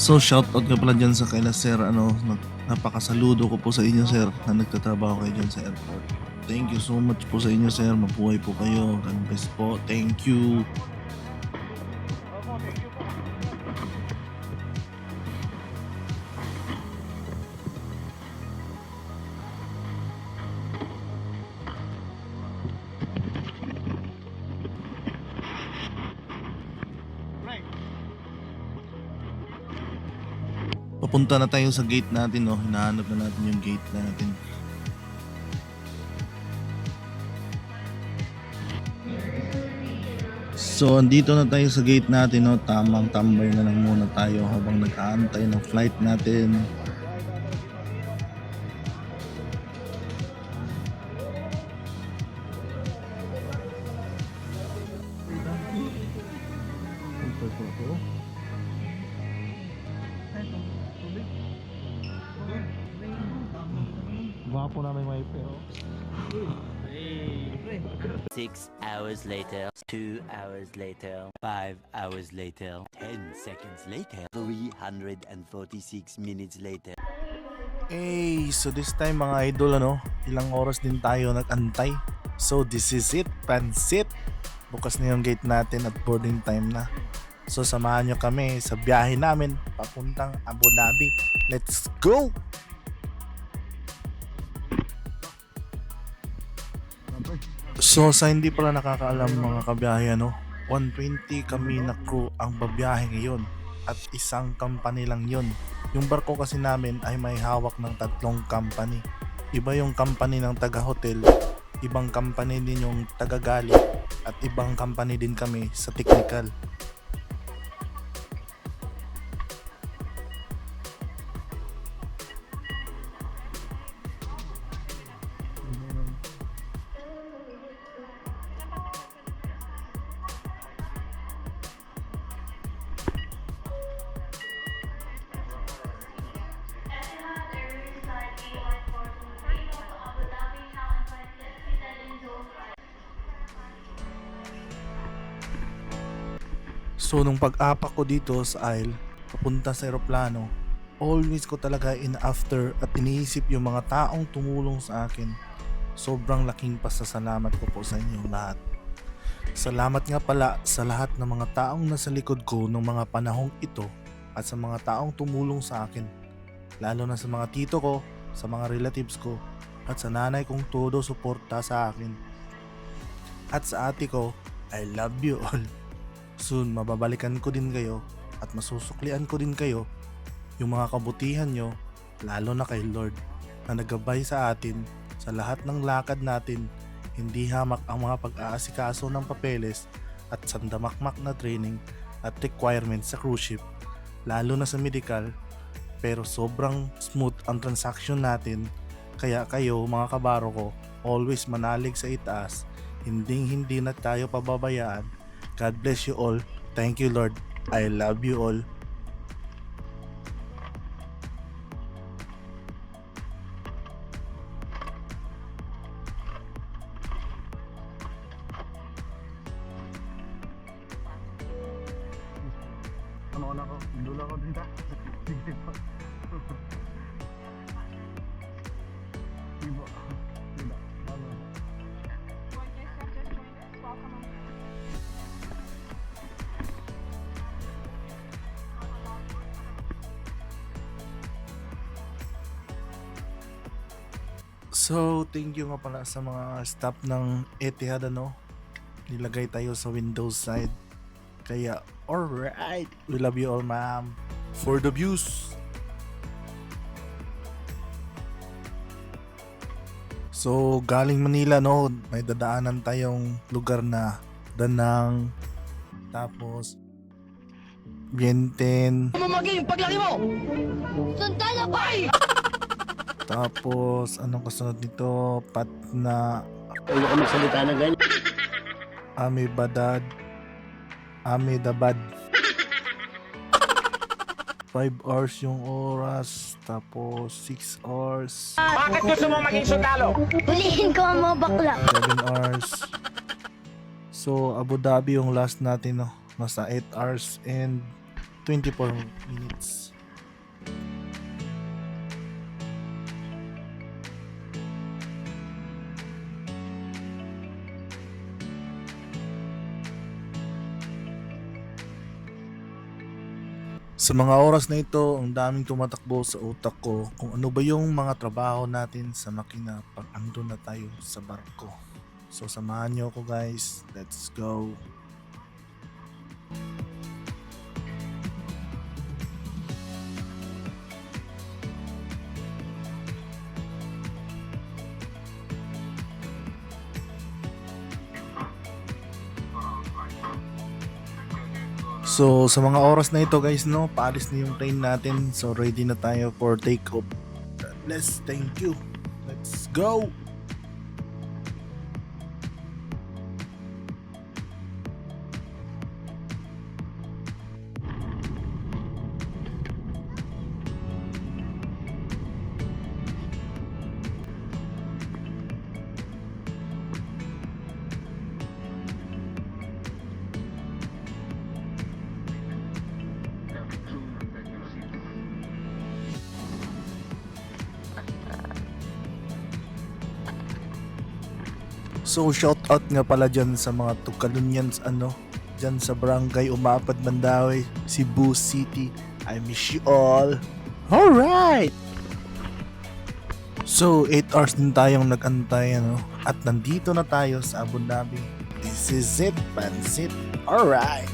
So shoutout nga pala dyan sa kaila sir, napakasaludo ko po sa inyo sir na nagtatrabaho kayo dyan sa airport. Thank you so much po sa inyo sir, mabuhay po kayo, God bless po, thank you. Papunta na tayo sa gate natin, no? Hinahanap na natin yung gate natin. So, andito na tayo sa gate natin, no? Tamang tambay na lang muna tayo habang nag-aantay ng flight natin. Gwapo na may pero 6 hours later, 2 hours later, 5 hours later, 10 seconds later, 346 minutes later. Hey, so this time mga idol, ilang oras din tayo nag-antay. So this is it, pansit. Bukas na yung gate natin at boarding time na. So samahan nyo kami sa biyahe namin papuntang Abu Dhabi. Let's go! So sa hindi pala nakakaalam mga kabiyahe, 120 kami na crew ang babiyahe ngayon at isang company lang yun. Yung barko kasi namin ay may hawak ng 3 company. Iba yung company ng taga-hotel, ibang company din yung taga-gali, at ibang company din kami sa technical. So nung pag-apak ko dito sa aisle, papunta sa eroplano, always ko talaga in-after at iniisip yung mga taong tumulong sa akin. Sobrang laking pasasalamat ko po sa inyong lahat. Salamat nga pala sa lahat ng mga taong nasa likod ko ng mga panahong ito at sa mga taong tumulong sa akin. Lalo na sa mga tito ko, sa mga relatives ko, at sa nanay kong todo suporta sa akin. At sa ate ko, I love you all. Soon mababalikan ko din kayo at masusuklian ko din kayo yung mga kabutihan nyo, lalo na kay Lord na naggabay sa atin sa lahat ng lakad natin. Hindi hamak ang mga pag-aasikaso ng papeles at sandamakmak na training at requirements sa cruise ship, lalo na sa medical, pero sobrang smooth ang transaction natin. Kaya kayo mga kabaro ko, always manalig sa itaas, hindi na tayo pababayaan. God bless you all. Thank you Lord. I love you all. Ano ko? Dula ko din ta. Sige pa. Iba. Iba. So, thank you nga pala sa mga staff ng Etihad, nilagay tayo sa Windows side. Kaya, alright, we love you all ma'am. For the views. So, galing Manila, may dadaanan tayong lugar na Danang, tapos Bienten, Maging paglaki mo! Sandala ba? tapos anong kasunod nito, Patna, Ano ka magsalita na ganyan? Ahmedabad. 5 hours yung oras, tapos 6 hours, Bakit gusto mo maging sundalo? Hulihin ko ang mga bakla. 7 hours. So Abu Dhabi yung last natin, nasa 8 hours and 24 minutes. Sa mga oras na ito, ang daming tumatakbo sa utak ko kung ano ba yung mga trabaho natin sa makina pag andun na tayo sa barko. So samahan nyo ako guys, let's go! So sa mga oras na ito guys no, paalis na yung plane natin. So ready na tayo for take off. Let's thank you. Let's go. So shout out nga pala dyan sa mga Tukalunyans dyan sa barangay Umapad Mandawi, Cebu City. I miss you all. Alright! So 8 hours din tayong nag-antay at nandito na tayo sa Abu Dhabi. This is it, Pansit. Alright!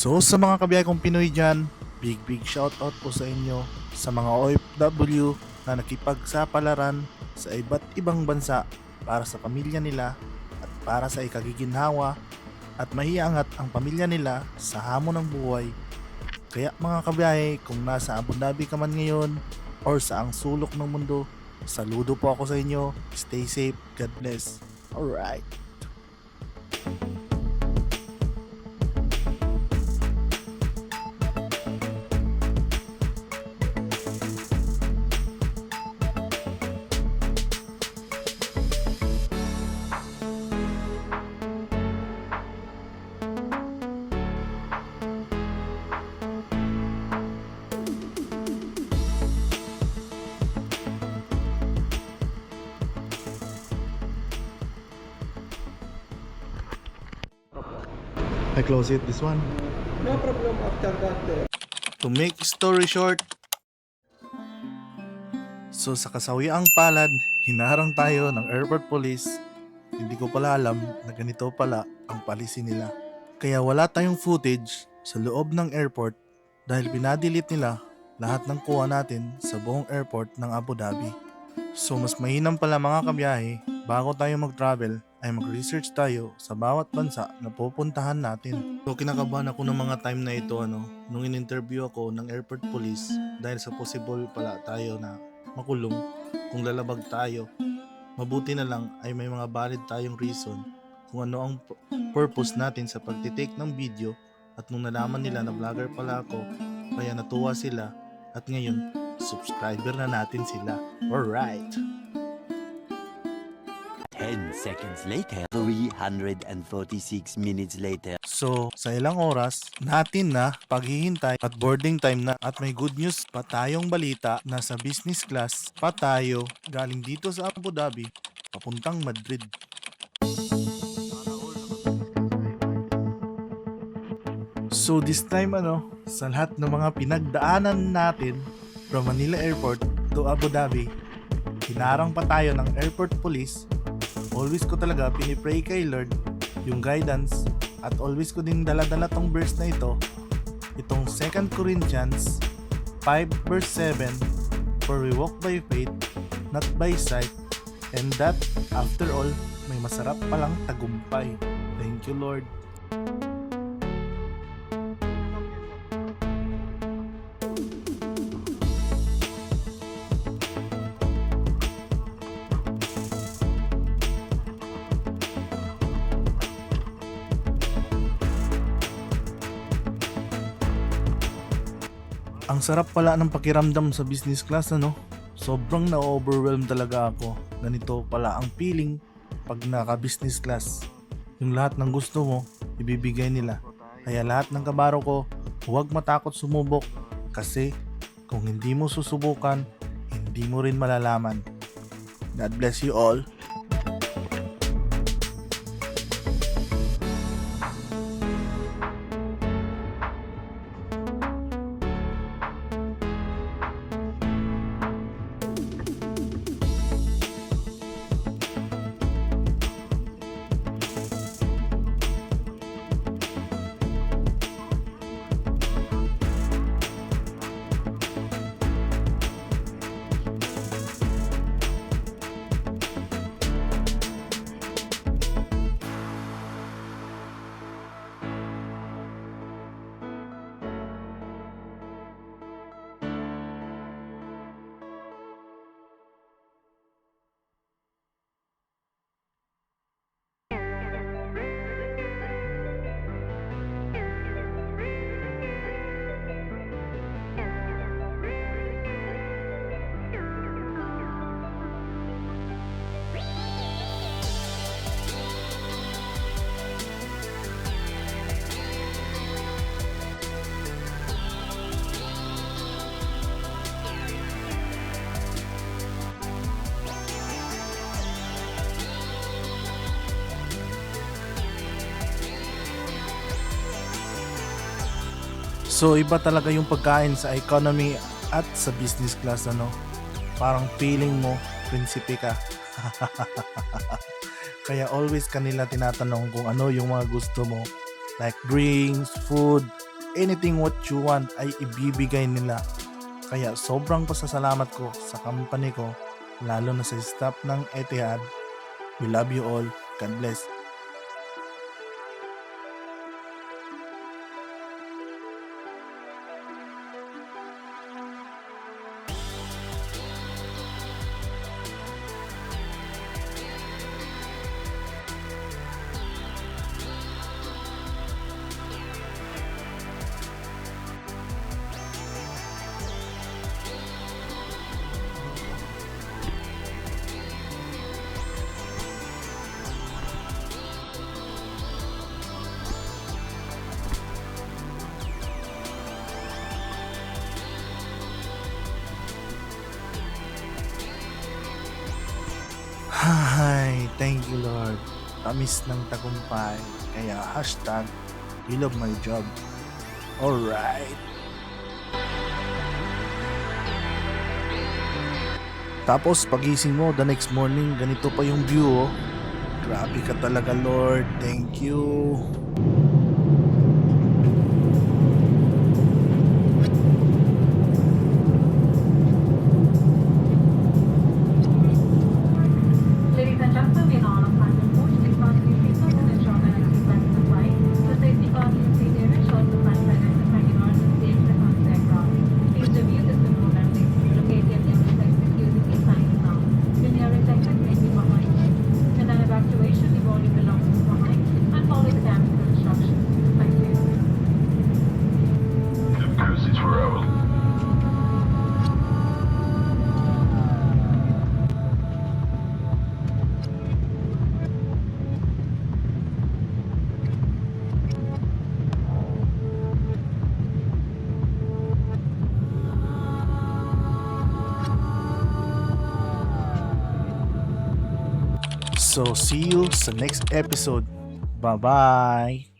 So sa mga kabiyay kong Pinoy dyan, big shoutout po sa inyo sa mga OFW na nakipagsapalaran sa iba't ibang bansa para sa pamilya nila at para sa ikagiginhawa at maiangat ang pamilya nila sa hamon ng buhay. Kaya mga kabiyay, kung nasa Abu Dhabi ka man ngayon or sa ang sulok ng mundo, saludo po ako sa inyo. Stay safe. God bless. Alright. I close it, this one. No problem after that. To make story short, so sa kasawiang palad, hinarang tayo ng airport police. Hindi ko pala alam na ganito pala ang policy nila. Kaya wala tayong footage sa loob ng airport dahil pinadelete nila lahat ng kuha natin sa buong airport ng Abu Dhabi. So mas mainam pala mga kabiyahe, bago tayo mag-travel ay mag-research tayo sa bawat bansa na pupuntahan natin. So kinakabahan ako ng mga time na ito nung in-interview ako ng airport police dahil sa possible pala tayo na makulong kung lalabag tayo. Mabuti na lang ay may mga valid tayong reason kung ano ang purpose natin sa pagtitake ng video, at nung nalaman nila na vlogger pala ako, kaya natuwa sila at ngayon subscriber na natin sila. Alright! 10 seconds later, 346 minutes later. So, sa ilang oras, natin na paghihintay at boarding time na, at may good news pa tayong balita na sa business class pa tayo galing dito sa Abu Dhabi papuntang Madrid. So this time sa lahat ng mga pinagdaanan natin from Manila Airport to Abu Dhabi, hinarang pa tayo ng airport police. Always ko talaga pinipray kay Lord yung guidance, at always ko din dala-dala tong verse na ito, itong 2 Corinthians 5 verse 7, for we walk by faith, not by sight, and that after all, may masarap palang tagumpay. Thank you Lord. Ang sarap pala ng pakiramdam sa business class, ano? Sobrang na-overwhelm talaga ako. Ganito pala ang feeling pag naka-business class. Yung lahat ng gusto mo, ibibigay nila. Kaya lahat ng kabaro ko, huwag matakot sumubok. Kasi kung hindi mo susubukan, hindi mo rin malalaman. God bless you all. So iba talaga yung pagkain sa economy at sa business class, ano? Parang feeling mo, prinsipe ka. Kaya always kanila tinatanong kung ano yung mga gusto mo. Like drinks, food, anything what you want ay ibibigay nila. Kaya sobrang pasasalamat ko sa company ko, lalo na sa staff ng Etihad. We love you all. God bless. Hi, thank you Lord. Tamis ng tagumpay. Kaya hashtag, you love my job. Alright. Tapos pagising mo the next morning, ganito pa yung view, oh. Grabe ka talaga Lord. Thank you. Ladies and gentlemen, we are on a flight report. Please continue to seatbelt and ensure that you keep back to the flight. The safety continuity area shows the flight plan identifying in order to stay in front of the aircraft. Please review this info and please locate the attendant exit using the signs now. The nearest exit may be behind you. In an evacuation, leave all your belongings behind and follow the damage instructions. Thank you. Cruise is forever. So see you sa next episode. Bye-bye.